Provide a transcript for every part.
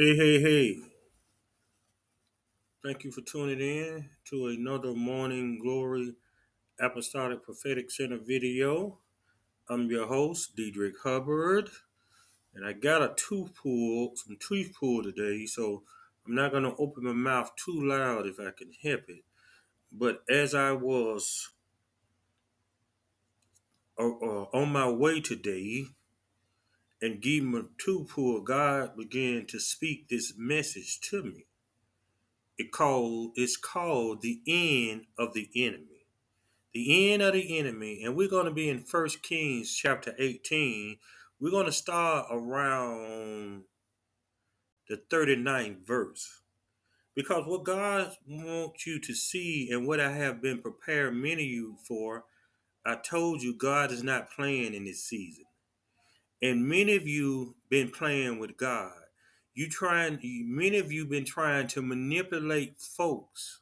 Hey, hey, hey. Thank you for tuning in to another Morning Glory Apostolic Prophetic Center video. I'm your host, Diedrich Hubbard, and I got some tooth pull today, so I'm not going to open my mouth too loud if I can help it. But as I was on my way today and giving a tooth pull, God began to speak this message to me. It's called the end of the enemy. The end of the enemy, and we're going to be in 1 Kings chapter 18. We're going to start around the 39th verse. Because what God wants you to see and what I have been preparing many of you for, I told you God is not playing in this season. And many of you been playing with God. Many of you been trying to manipulate folks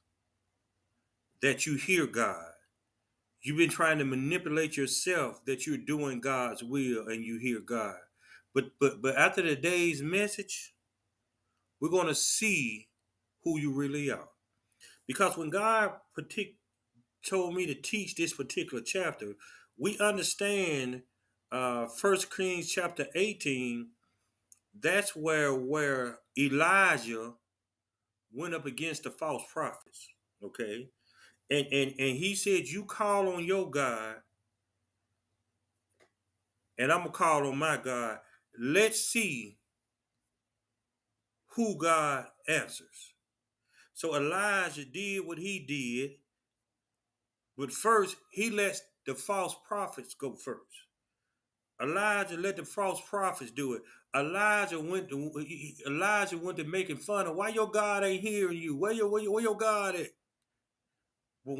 that you hear God. You've been trying to manipulate yourself that you're doing God's will and you hear God. But after the day's message, we're going to see who you really are. Because when God told me to teach this particular chapter, we understand 1 Kings chapter 18, that's where Elijah went up against the false prophets. Okay. And he said, you call on your God and I'm going to call on my God. Let's see who God answers. So Elijah did what he did, but first he lets the false prophets go first. Elijah let the false prophets do it. Elijah went to making fun of why your God ain't hearing you. Where your God at? But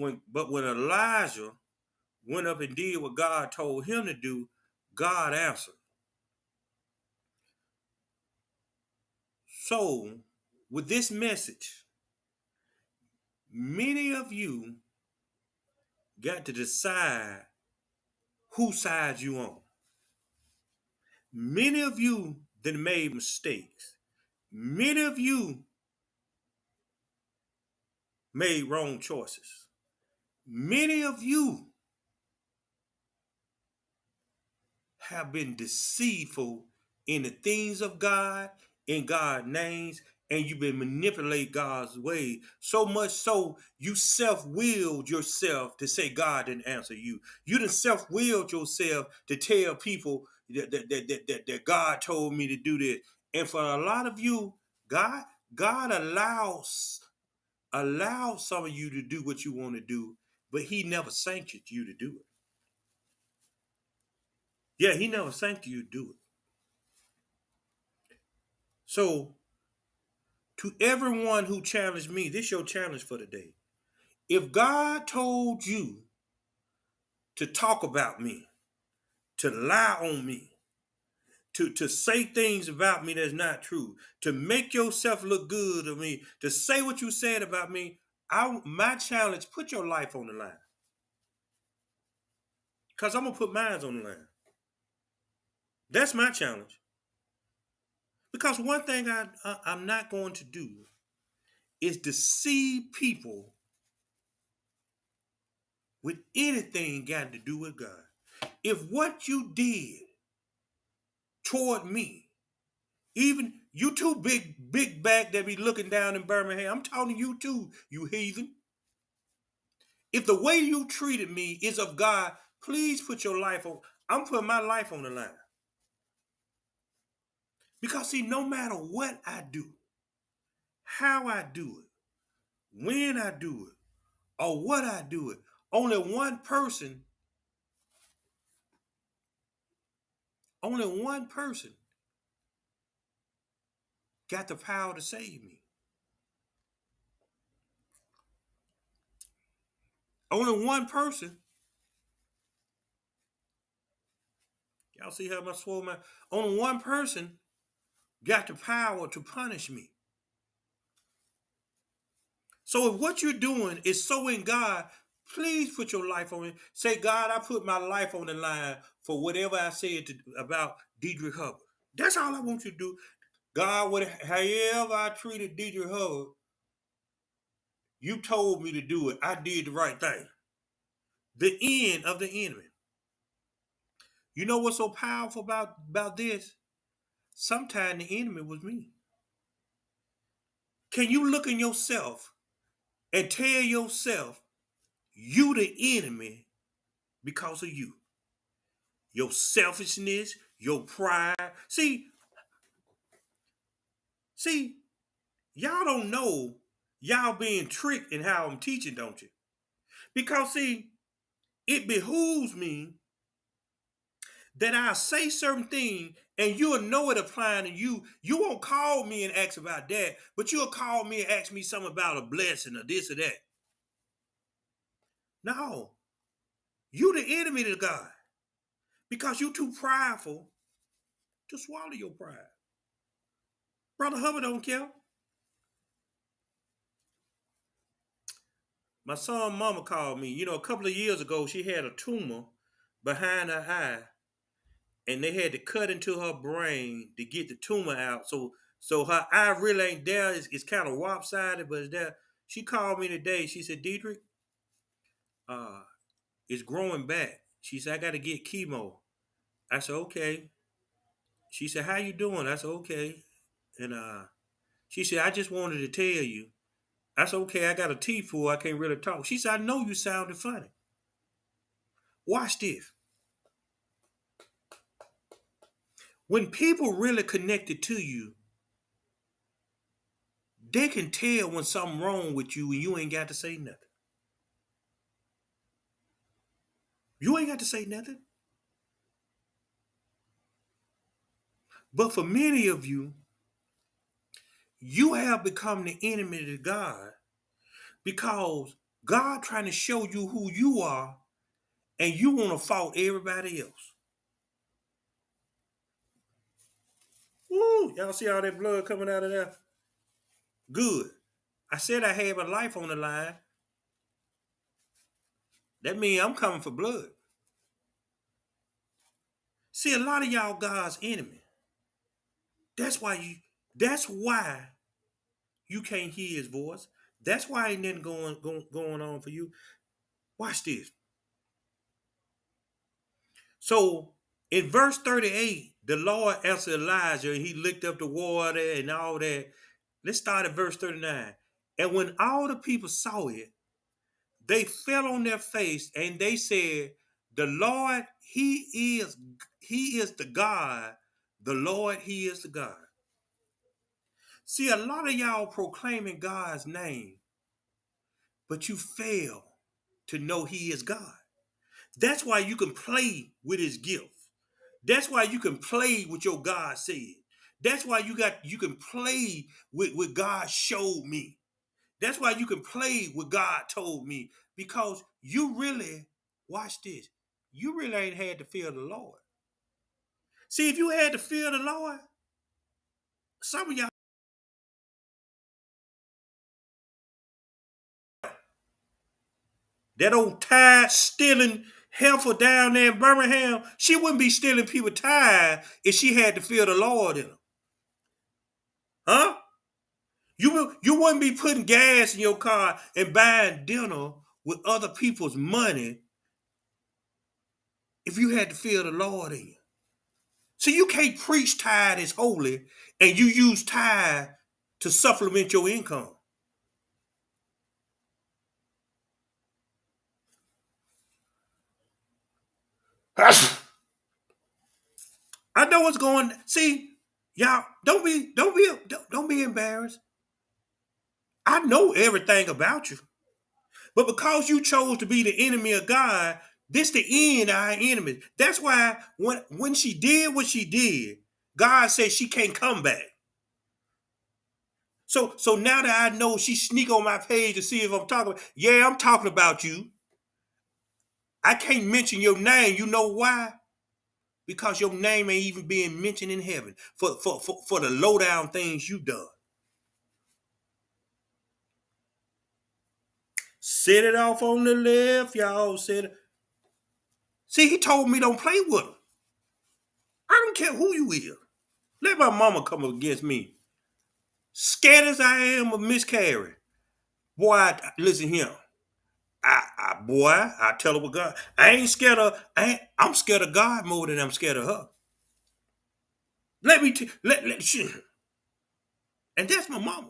when Elijah went up and did what God told him to do, God answered. So, with this message, many of you got to decide whose side you on. Many of you that made mistakes. Many of you made wrong choices. Many of you have been deceitful in the things of God, in God's names, and you've been manipulating God's way. So much so, you self-willed yourself to say God didn't answer you. You done self-willed yourself to tell people that God told me to do this. And for a lot of you, God allows some of you to do what you want to do, but he never sanctioned you to do it. Yeah, he never sanctioned you to do it. So, to everyone who challenged me, this is your challenge for today. If God told you to talk about me, to lie on me, to say things about me that's not true, to make yourself look good to me, to say what you said about me, my challenge, put your life on the line. Because I'm going to put mine on the line. That's my challenge. Because one thing I'm not going to do is deceive people with anything got to do with God. If what you did toward me, even you too big back that be looking down in Birmingham, I'm talking to you too, you heathen. If the way you treated me is of God, please put your life on. I'm putting my life on the line. Because see, no matter what I do, how I do it, when I do it, or what I do it, only one person got the power to save me. Only one person. Y'all see how my swole man? Only one person got the power to punish me. So if what you're doing is so in God, please put your life on it. Say, God, I put my life on the line for whatever I said about Diedrich Hubbard. That's all I want you to do. God, however I treated Dietrich Hubbard, you told me to do it. I did the right thing. The end of the enemy. You know what's so powerful about this? Sometimes the enemy was me. Can you look in yourself and tell yourself you the enemy because of you? Your selfishness, your pride. See, y'all don't know y'all being tricked in how I'm teaching, don't you? Because see, it behooves me that I say certain things and you'll know it applying to you. You won't call me and ask about that, but you'll call me and ask me something about a blessing or this or that. No, you the enemy to God because you too prideful to swallow your pride. Brother Hubbard don't care. My son mama called me. A couple of years ago, she had a tumor behind her eye, and they had to cut into her brain to get the tumor out. So her eye really ain't there. It's kind of lopsided, but it's there. She called me today. She said, Dietrich, uh, it's growing back. She said, I got to get chemo. I said, okay. She said, how you doing? I said, okay. And she said, I just wanted to tell you. I said, okay, I got a teeth pull. I can't really talk. She said, I know you sounded funny. Watch this. When people really connected to you, they can tell when something wrong with you and you ain't got to say nothing. You ain't got to say nothing. But for many of you, you have become the enemy to God because God trying to show you who you are and you want to fault everybody else. Woo, y'all see all that blood coming out of there? Good. I said I had my life on the line. That means I'm coming for blood. See, a lot of y'all God's enemy. That's why you can't hear his voice. That's why ain't nothing going on for you. Watch this. So in verse 38, the Lord answered Elijah and he licked up the water and all that. Let's start at verse 39. And when all the people saw it, they fell on their face and they said, the Lord, he is the God. The Lord, he is the God. See, a lot of y'all proclaiming God's name, but you fail to know he is God. That's why you can play with his gift. That's why you can play with your God said. That's why you can play with God showed me. That's why you can play with God told me. Because you really, watch this, you really ain't had to fear the Lord. See, if you had to fear the Lord, some of y'all that old tithe stealing heifer down there in Birmingham, she wouldn't be stealing people tithe if she had to fear the Lord in her. Huh? You wouldn't be putting gas in your car and buying dinner with other people's money if you had to fear the Lord in you. So you can't preach tithe is holy and you use tithe to supplement your income. I know what's going. See, y'all, don't be embarrassed. I know everything about you. But because you chose to be the enemy of God, this the end of our enemy. That's why when she did what she did, God said she can't come back. So now that I know she sneak on my page to see if I'm talking about, yeah, I'm talking about you. I can't mention your name. You know why? Because your name ain't even being mentioned in heaven for the low down things you done. Set it off on the left, y'all. See, he told me don't play with him. I don't care who you is. Let my mama come up against me. Scared as I am of miscarrying. Boy, listen here. I tell her what God. I ain't scared of. I'm scared of God more than I'm scared of her. Let me. And that's my mama.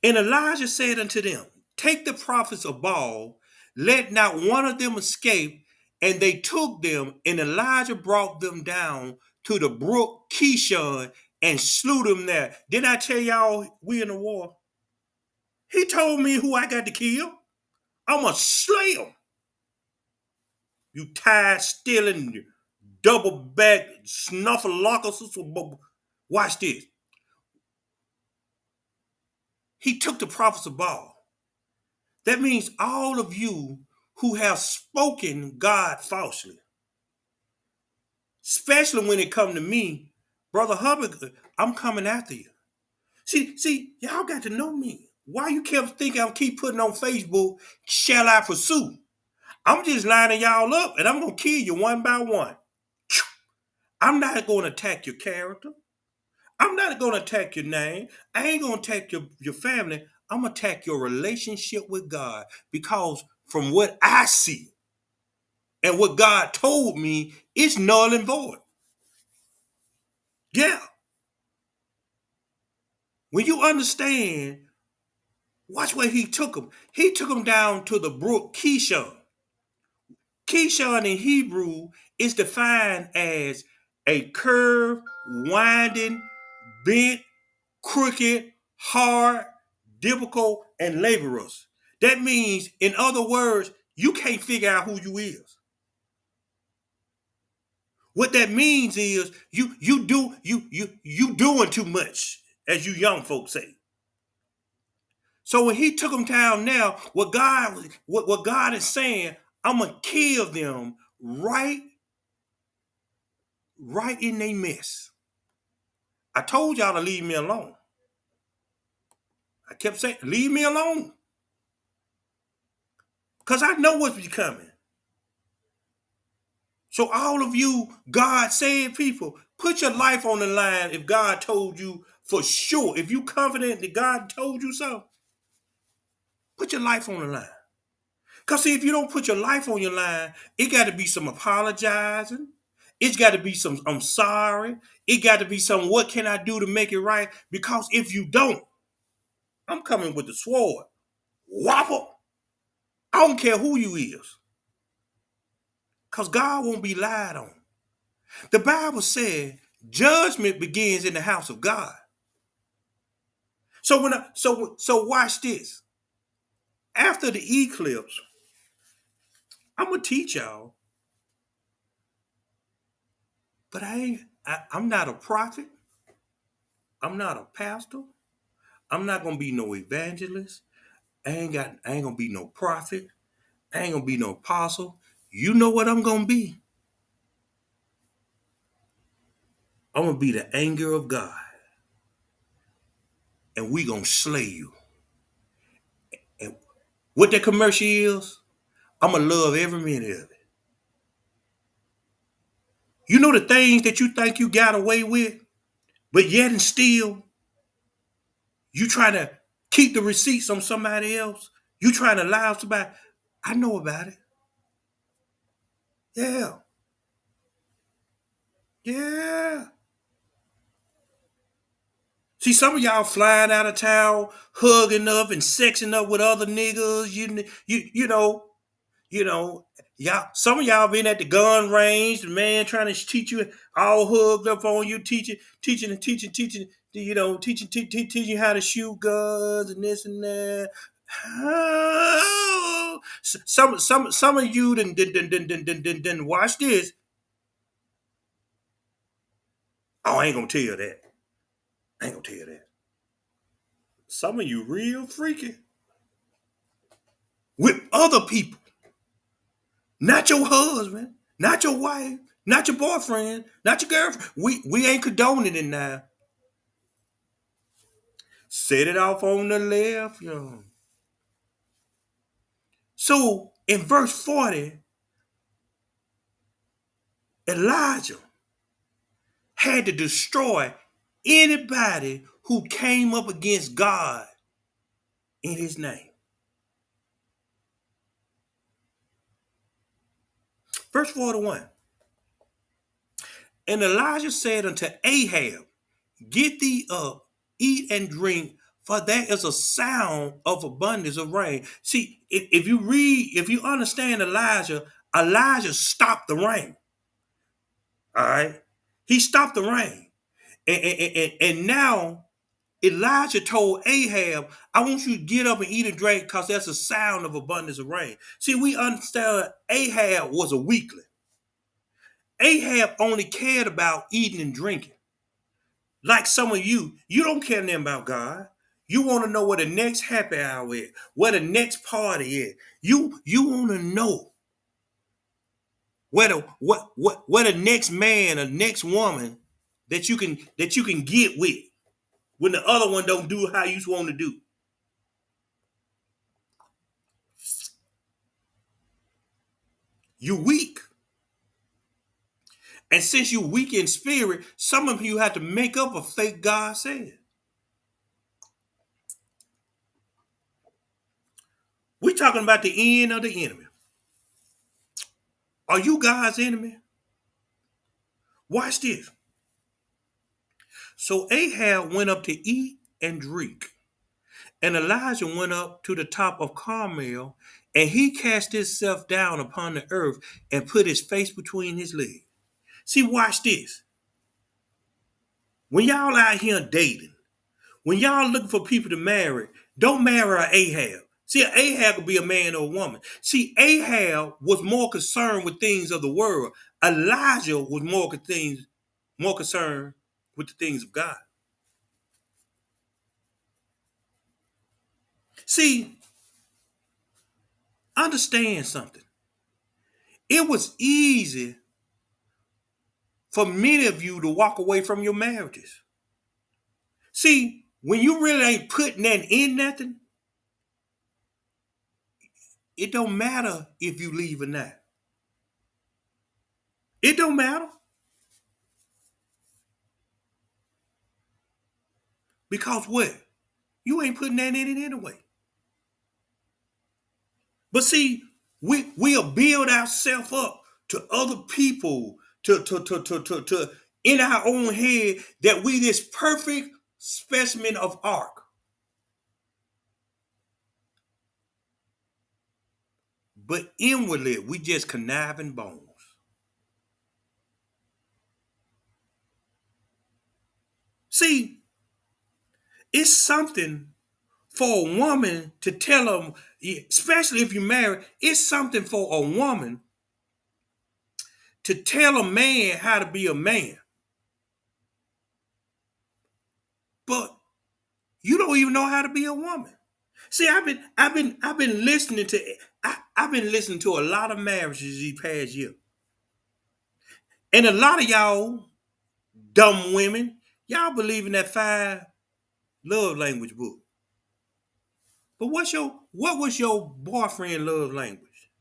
And Elijah said unto them, take the prophets of Baal, let not one of them escape. And they took them, and Elijah brought them down to the brook Kishon and slew them there. Didn't I tell y'all we in the war? He told me who I got to kill. I'm going to slay him. You tie stealing, double back, snuffleupagus. Watch this. He took the prophets of Baal. That means all of you who have spoken God falsely, especially when it come to me, Brother Hubbard, I'm coming after you. See, y'all got to know me. Why you kept thinking I keep putting on Facebook, shall I pursue? I'm just lining y'all up and I'm going to kill you one by one. I'm not going to attack your character. I'm not going to attack your name. I ain't going to attack your family. I'm going to attack your relationship with God because from what I see and what God told me, it's null and void. Yeah. When you understand, watch where he took them. He took them down to the brook Kishon. Kishon in Hebrew is defined as a curved, winding, bent, crooked, hard, difficult, and laborious. That means, in other words, you can't figure out who you is. What that means is you doing too much, as you young folks say. So when he took them down now, what God is saying, I'm gonna kill them right in their mess. I told y'all to leave me alone. I kept saying, leave me alone. Because I know what's coming. So all of you God-saved people, put your life on the line if God told you for sure. If you confident that God told you so, put your life on the line. Because see, if you don't put your life on your line, it got to be some apologizing. It's got to be some, I'm sorry. It got to be some, what can I do to make it right? Because if you don't, I'm coming with the sword. Whopper. I don't care who you is. Because God won't be lied on. The Bible said judgment begins in the house of God. So watch this. After the eclipse, I'm gonna teach y'all, but I'm not a prophet. I'm not a pastor. I'm not gonna be no evangelist. I ain't gonna be no prophet. I ain't gonna be no apostle. You know what I'm gonna be? I'm gonna be the anger of God, and we gonna slay you. And what that commercial is, I'm gonna love every minute of it. You know the things that you think you got away with, but yet and still, you trying to keep the receipts on somebody else. You trying to lie to somebody. I know about it. Yeah. Yeah. See, some of y'all flying out of town, hugging up and sexing up with other niggas. You know, y'all. Some of y'all been at the gun range, the man trying to teach you all hugged up on you, teaching. Teaching you how to shoot guns and this and that. Oh, some of you didn't watch this. Oh, I ain't gonna tell you that. I ain't gonna tell you that. Some of you real freaky with other people, not your husband, not your wife, not your boyfriend, not your girlfriend. We ain't condoning it now. Set it off on the left, yo. So in verse 40, Elijah had to destroy anybody who came up against God in his name. Verse 41. And Elijah said unto Ahab, get thee up, eat and drink, for there is a sound of abundance of rain. See, if you understand Elijah stopped the rain. All right. He stopped the rain. And now Elijah told Ahab, I want you to get up and eat and drink because there's a sound of abundance of rain. See, we understand Ahab was a weakling. Ahab only cared about eating and drinking. Like some of you don't care nothing about God. You want to know where the next happy hour is, where the next party is. You want to know where the next man or next woman that you can get with when the other one don't do how you want to do. You weak. And since you weak in spirit, some of you have to make up a fake God said. We're talking about the end of the enemy. Are you God's enemy? Watch this. So Ahab went up to eat and drink, and Elijah went up to the top of Carmel, and he cast himself down upon the earth and put his face between his legs. See, watch this. When y'all out here dating, when y'all looking for people to marry, don't marry an Ahab. See, Ahab could be a man or a woman. See, Ahab was more concerned with things of the world. Elijah was more concerned with the things of God. See, understand something. It was easy for many of you to walk away from your marriages. See, when you really ain't putting that in nothing, it don't matter if you leave or not. It don't matter. Because what? You ain't putting that in it anyway. But see, we'll build ourselves up to other people to in our own head that we this perfect specimen of art. But inwardly, we just conniving bones. See, it's something for a woman to tell them, especially if you're married, it's something for a woman to tell a man how to be a man. But you don't even know how to be a woman. See, I've been listening to I've been listening to a lot of marriages these past year. And a lot of y'all dumb women, y'all believe in that 5 love language book. But what was your boyfriend love language?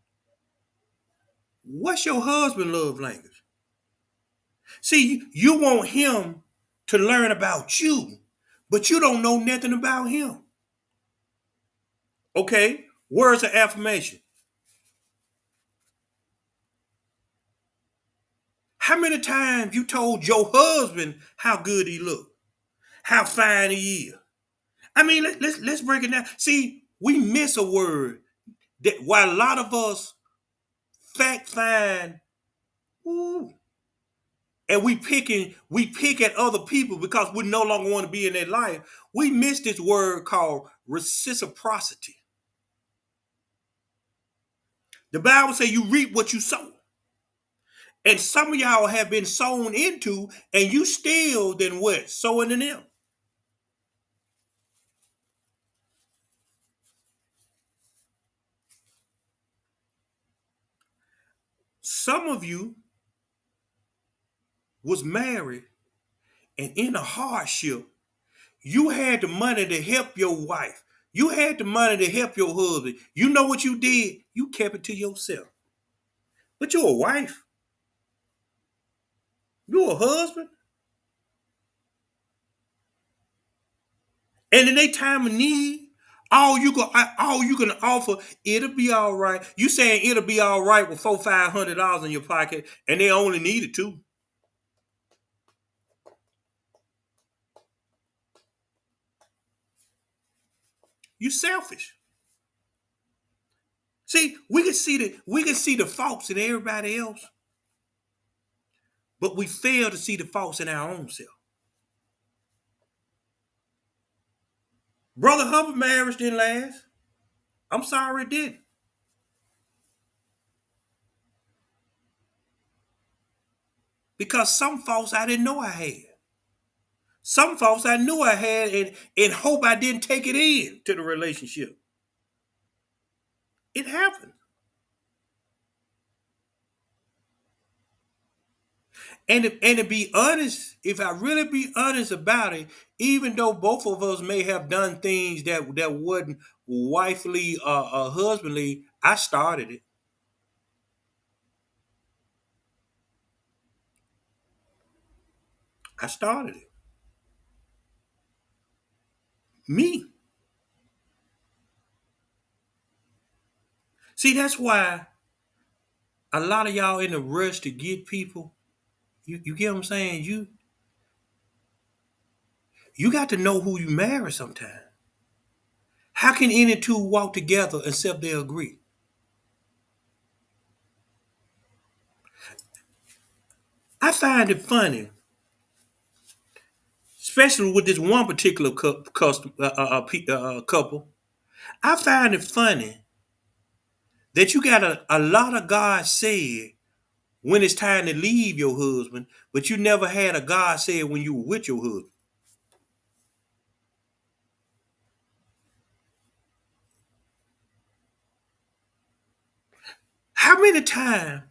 What's your husband love language? See, you want him to learn about you, but you don't know nothing about him. Okay? Words of affirmation. How many times you told your husband how good he looked, how fine he is? I mean, let's break it down. See, we miss a word that while a lot of us fact find, ooh, and we pick at other people because we no longer want to be in their life. We miss this word called reciprocity. The Bible says you reap what you sow. And some of y'all have been sown into, and you still then what? Sowing in them. Some of you was married and in a hardship, you had the money to help your wife. You had the money to help your husband. You know what you did? You kept it to yourself. But you're a wife. You're a husband. And in their time of need, all you can offer, it'll be all right. You saying it'll be all right with $400-500 in your pocket, and they only needed two. You selfish. See, we can see the faults in everybody else, but we fail to see the faults in our own self. Brother Hubbard marriage didn't last. I'm sorry it didn't. Because some faults I didn't know I had. Some faults I knew I had and hope I didn't take it in to the relationship. It happened. And to be honest, if I really be honest about it, even though both of us may have done things that wasn't wifely or husbandly, I started it. I started it. Me. See, that's why a lot of y'all in a rush to get people. You get what I'm saying? You got to know who you marry sometime. How can any two walk together except they agree? I find it funny, especially with this one particular couple. I find it funny that you got a lot of God said when it's time to leave your husband, but you never had a God said when you were with your husband. How many times,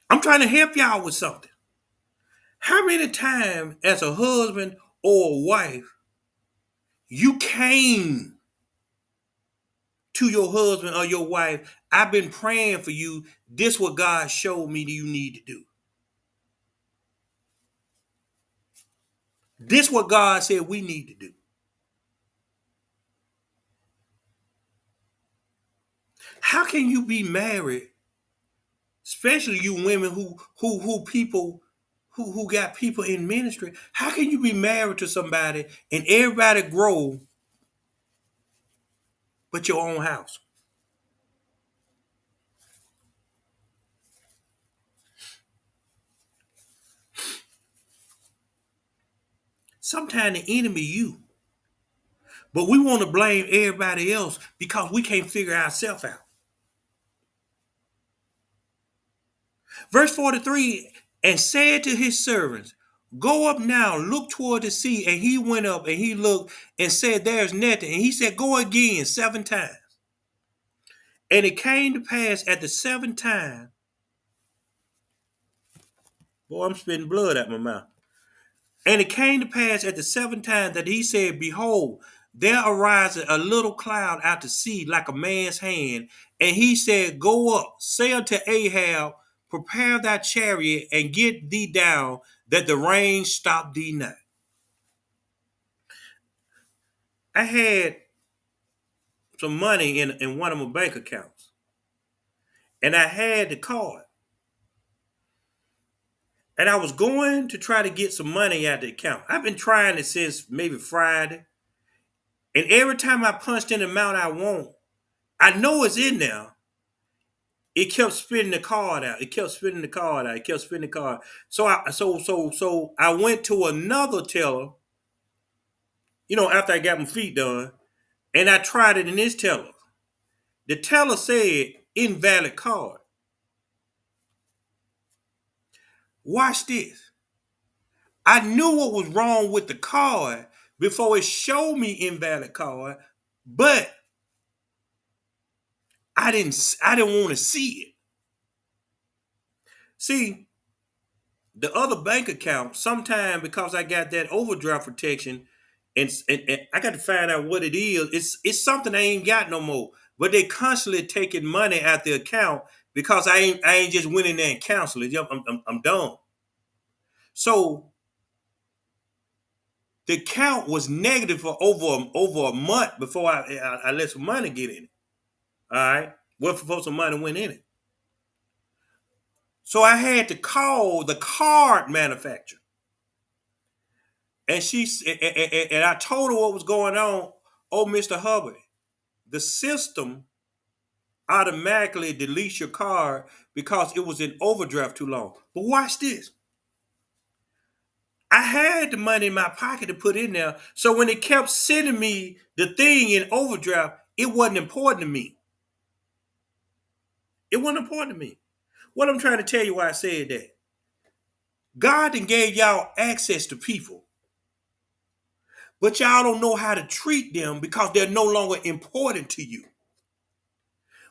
I'm trying to help y'all with something. How many times as a husband or a wife you came to your husband or your wife, I've been praying for you. This what God showed me that you need to do. This what God said we need to do. How can you be married, especially you women who got people in ministry? How can you be married to somebody and everybody grow but your own house? Sometimes the enemy you, but we want to blame everybody else because we can't figure ourselves out. Verse 43, and said to his servants, go up now, look toward the sea. And he went up and he looked and said, there's nothing. And he said, go again 7 times. And it came to pass at the 7th time, boy, I'm spitting blood out my mouth. And it came to pass at the 7th time that he said, behold, there arises a little cloud out to sea like a man's hand. And he said, go up, say unto Ahab, prepare thy chariot and get thee down, that the rain stop thee not. I had some money in one of my bank accounts, and I had the card. And I was going to try to get some money out of the account. I've been trying it since maybe Friday. And every time I punched in the amount I want, I know it's in there. It kept spitting the card out. It kept spitting the card out. It kept spitting the card. So I went to another teller, after I got my feet done, and I tried it in this teller. The teller said invalid card. Watch this. I knew what was wrong with the card before it showed me invalid card, but I didn't want to see it. See, the other bank account, sometime because I got that overdraft protection, and I got to find out what it is. It's something I ain't got no more. But they constantly taking money out the account because I ain't just went in there and canceled it. I'm done. So The count was negative for over a month before I let some money get in it. All right, well, before some money went in it, so I had to call the card manufacturer, and and I told her what was going on. Oh, Mr. Hubbard, the system automatically deletes your card because it was in overdraft too long. But watch this. I had the money in my pocket to put in there. So when it kept sending me the thing in overdraft, it wasn't important to me. It wasn't important to me. What I'm trying to tell you why I said that. God then gave y'all access to people, but y'all don't know how to treat them because they're no longer important to you.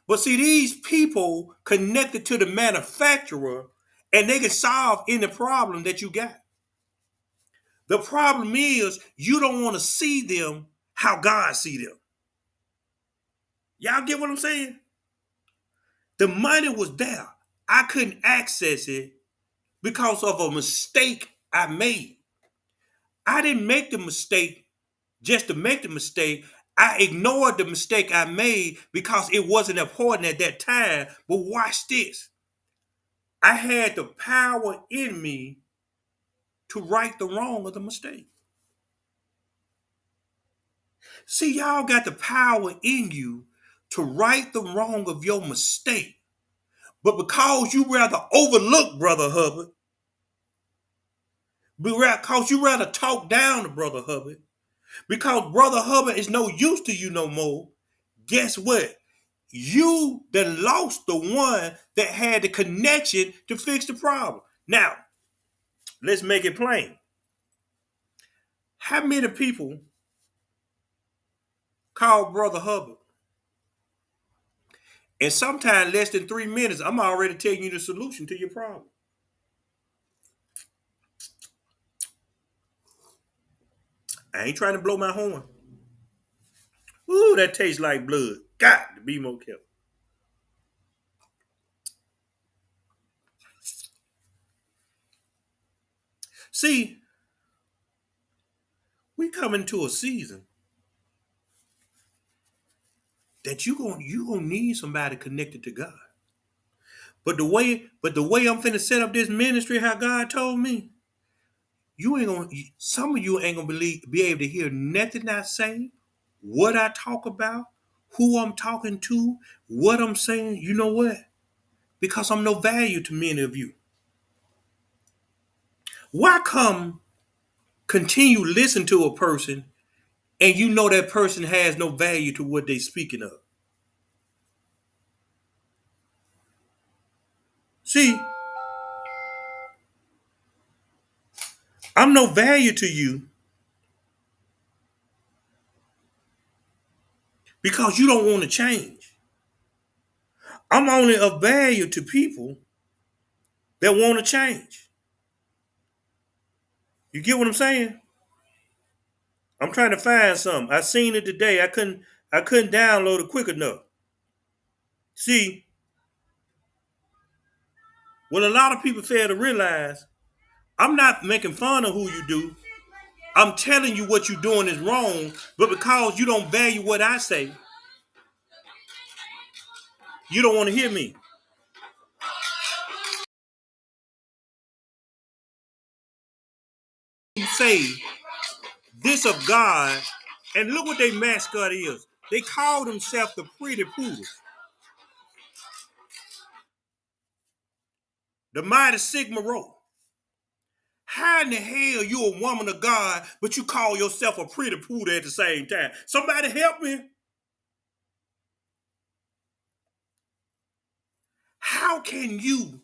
But see, these people connected to the manufacturer and they can solve any problem that you got. The problem is you don't want to see them how God see them. Y'all get what I'm saying? The money was there. I couldn't access it because of a mistake I made. I didn't make the mistake just to make the mistake. I ignored the mistake I made because it wasn't important at that time. But watch this. I had the power in me to right the wrong of the mistake. See, y'all got the power in you to right the wrong of your mistake. But because you rather overlook Brother Hubbard, because you rather talk down to Brother Hubbard, because Brother Hubbard is no use to you no more, guess what? You done lost the one that had the connection to fix the problem. Now, let's make it plain. How many people call Brother Hubbard? And sometimes less than 3 minutes, I'm already telling you the solution to your problem. I ain't trying to blow my horn. Ooh, that tastes like blood. Got to be more careful. See, we come into a season that you gonna need somebody connected to God. But the way I'm finna set up this ministry, how God told me, you ain't gonna. Some of you ain't gonna be able to hear nothing I say, what I talk about, who I'm talking to, what I'm saying. You know what? Because I'm no value to many of you. Why come continue listen to a person and you know that person has no value to what they speaking of? See, I'm no value to you because you don't want to change. I'm only of value to people that want to change. You get what I'm saying? I'm trying to find something. I seen it today. I couldn't download it quick enough. See, what a lot of people fail to realize, I'm not making fun of who you do. I'm telling you what you're doing is wrong, but because you don't value what I say, you don't want to hear me. You say this of God, and look what their mascot is. They call themselves the Pretty Poodles, the Mighty Sigma Rho. How in the hell you a woman of God, but you call yourself a pretty poodle at the same time? Somebody help me. How can you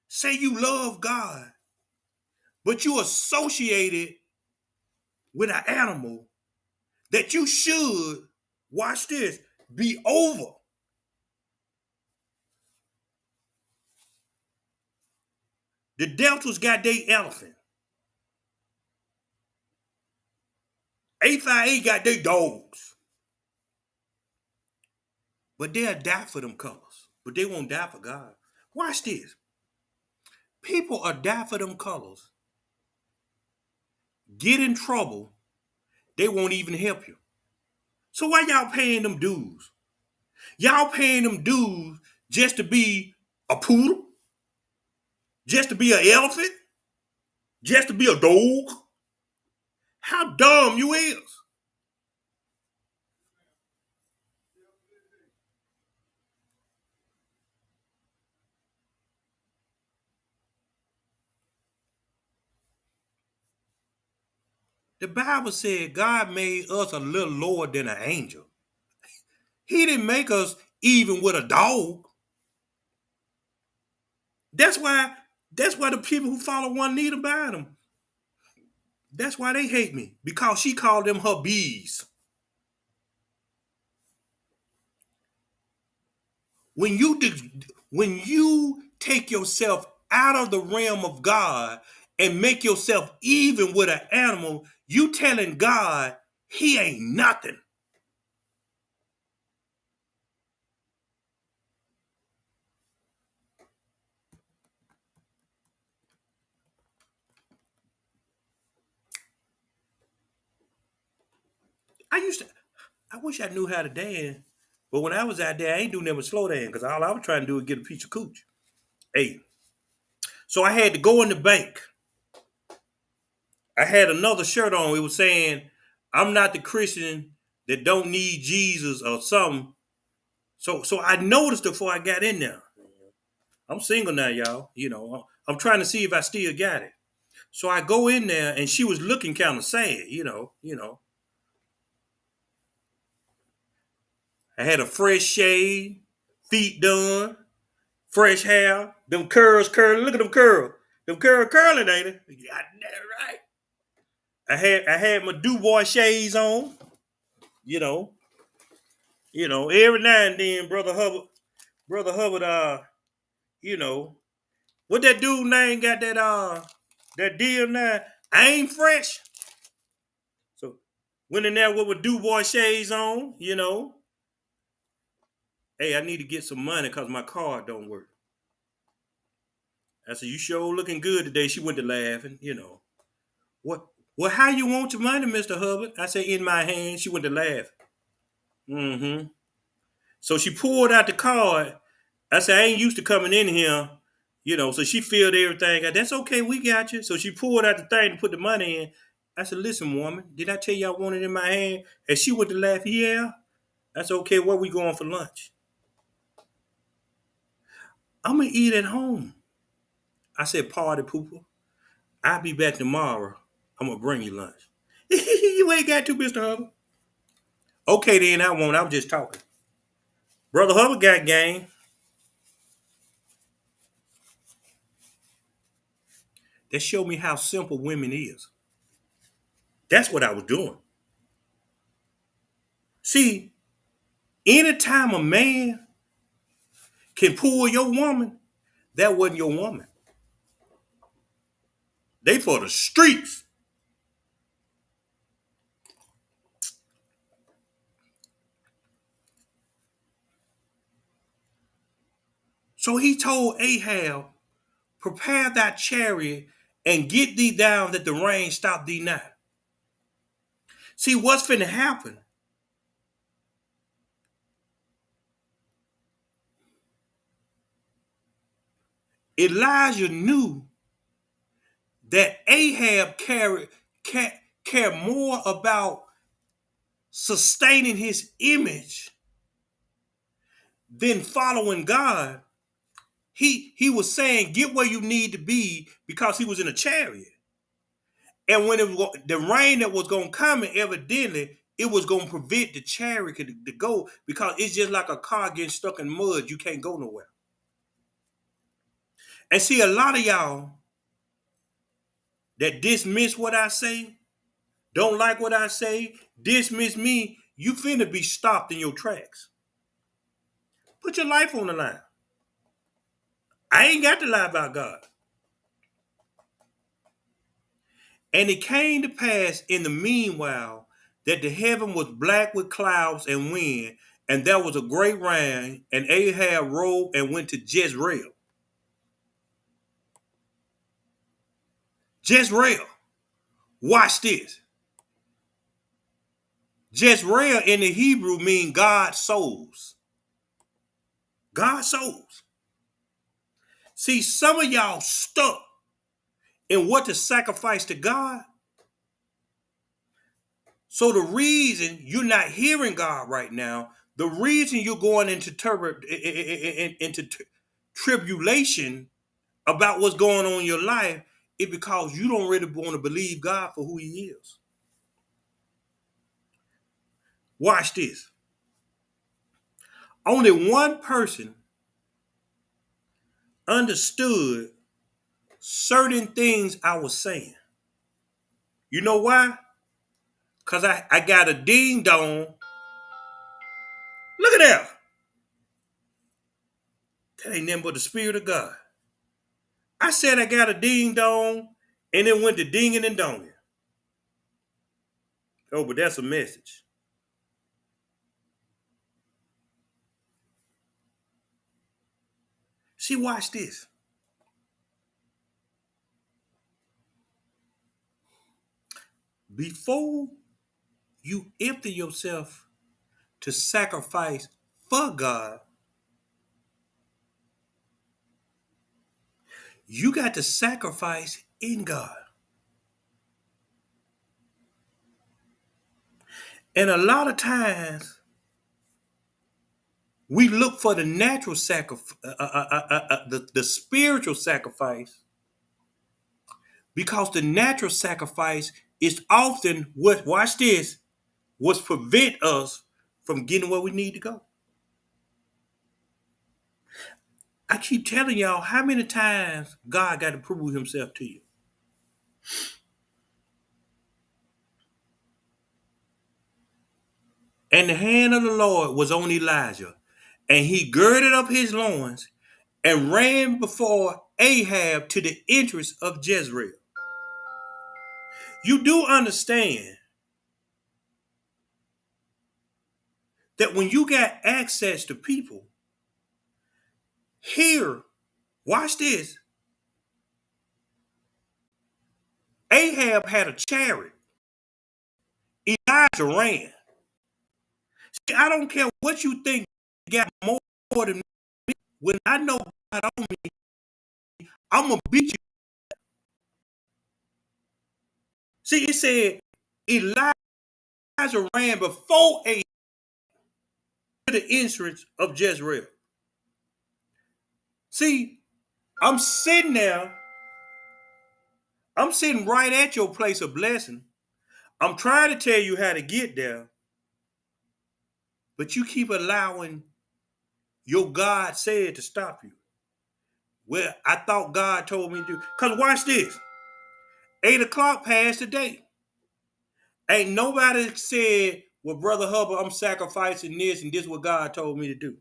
say you love God, but you associated with an animal that you should, watch this, be over? The Deltas got their elephant. 858 got their dogs. But they'll die for them colors. But they won't die for God. Watch this. People are die for them colors get in trouble, they won't even help you. So why y'all paying them dues? Y'all paying them dues just to be a poodle? Just to be an elephant? Just to be a dog? How dumb you is? The Bible said God made us a little lower than an angel. He didn't make us even with a dog. That's why that's why the people who follow Juanita Bynum, that's why they hate me. Because she called them her bees. When you when you take yourself out of the realm of God and make yourself even with an animal, you telling God he ain't nothing. I used to I wish I knew how to dance. But when I was out there, I ain't doing nothing but slow dance because all I was trying to do was get a piece of cooch. Hey, so I had to go in the bank. I had another shirt on. It was saying, I'm not the Christian that don't need Jesus or something. So I noticed it before I got in there. I'm single now, y'all. You know, I'm trying to see if I still got it. So I go in there and she was looking kind of sad. I had a fresh shave, feet done, fresh hair, them curls curling. Look at them curls. Them curls curling, ain't it? Yeah, that right. I had my DuBois shades on, you know, every now and then, Brother Hubbard, you know, what that dude name got that deal now? I ain't fresh. So went in there with my DuBois shades on. Hey, I need to get some money because my card don't work. I said, you sure looking good today. She went to laughing. What? Well, how you want your money, Mr. Hubbard? I said, in my hand. She went to laugh. Mm-hmm. So she pulled out the card. I said, I ain't used to coming in here. So she filled everything out. That's okay, we got you. So she pulled out the thing to put the money in. I said, listen, woman, did I tell you I wanted it in my hand? And she went to laugh, yeah. I said, okay, where we going for lunch? I'm going to eat at home. I said, party pooper. I'll be back tomorrow. I'm going to bring you lunch. You ain't got to, Mr. Hubbard. Okay, then I won't. I was just talking. Brother Hubbard got game. That showed me how simple women is. That's what I was doing. See, anytime a man can pull your woman, that wasn't your woman. They for the streets. So he told Ahab, prepare thy chariot and get thee down that the rain stop thee not. See, what's finna happen? Elijah knew that Ahab cared more about sustaining his image than following God. He was saying, get where you need to be because he was in a chariot. And when the rain that was going to come, and evidently it was going to prevent the chariot to go because it's just like a car getting stuck in mud. You can't go nowhere. And see, a lot of y'all that dismiss what I say, don't like what I say, dismiss me, you finna be stopped in your tracks. Put your life on the line. I ain't got to lie about God. And it came to pass in the meanwhile that the heaven was black with clouds and wind, and there was a great rain, and Ahab rose and went to Jezreel. Jezreel. Watch this. Jezreel in the Hebrew mean God souls. God souls. See, some of y'all stuck in what to sacrifice to God. So the reason you're not hearing God right now, the reason you're going into tribulation about what's going on in your life is because you don't really want to believe God for who he is. Watch this. Only one person understood certain things I was saying. You know why? Because I got a ding dong. Look at that. That ain't nothing but the Spirit of God. I said I got a ding dong, and it went to dinging and donging. Oh, but that's a message. See, watch this. Before you empty yourself to sacrifice for God, you got to sacrifice in God. And a lot of times, we look for the natural sacrifice, the spiritual sacrifice, because the natural sacrifice is often what, watch this, what's prevent us from getting where we need to go. I keep telling y'all how many times God got to prove himself to you. And the hand of the Lord was on Elijah, and he girded up his loins and ran before Ahab to the entrance of Jezreel. You do understand that when you got access to people, here, watch this, Ahab had a chariot. Elijah ran. See, I don't care what you think you got more than me. When I know God on me, I'm going to beat you. See, it said Elijah ran before Ahab to the entrance of Jezreel. See, I'm sitting there. I'm sitting right at your place of blessing. I'm trying to tell you how to get there, but you keep allowing your God said to stop you. Well, I thought God told me to do. Because watch this. 8 o'clock passed today. Ain't nobody said, well, Brother Hubbard, I'm sacrificing this and this is what God told me to do.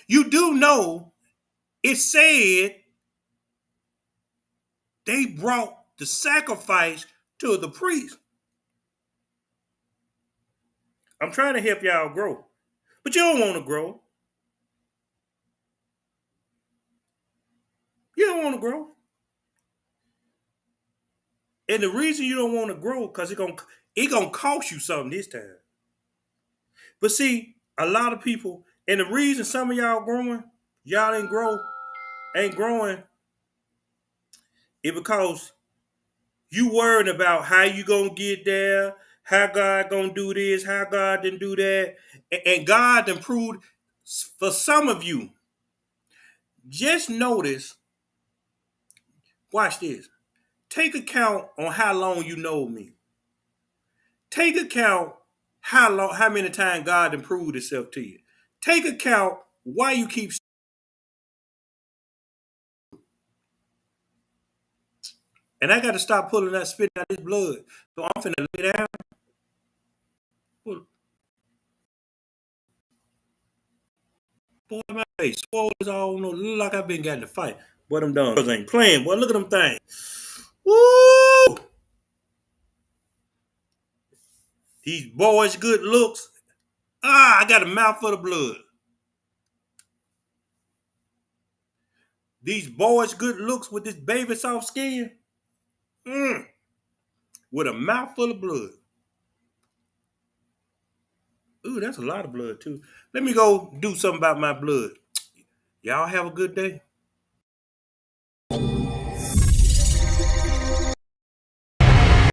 You do know it said they brought the sacrifice to the priest. I'm trying to help y'all grow. But you don't want to grow. You don't want to grow. And the reason you don't want to grow because it gonna cost you something this time. But see, a lot of people, and the reason some of y'all growing, y'all ain't growing, is because you worrying about how you gonna get there, how God gonna do this, how God didn't do that, and God improved for some of you. Just notice, watch this. Take account on how long you know me. Take account how many times God improved himself to you. Take account why you keep. And I got to stop pulling that spitting out this blood. So I'm finna lay down. Boy, my face swole as all no. Look like I've been getting to fight. Boy, them done ain't playing. Boy, look at them things. Woo! These boys' good looks. I got a mouthful of blood. These boys' good looks with this baby soft skin. Mm, with a mouthful of blood. Ooh, that's a lot of blood too. Let me go do something about my blood. Y'all have a good day.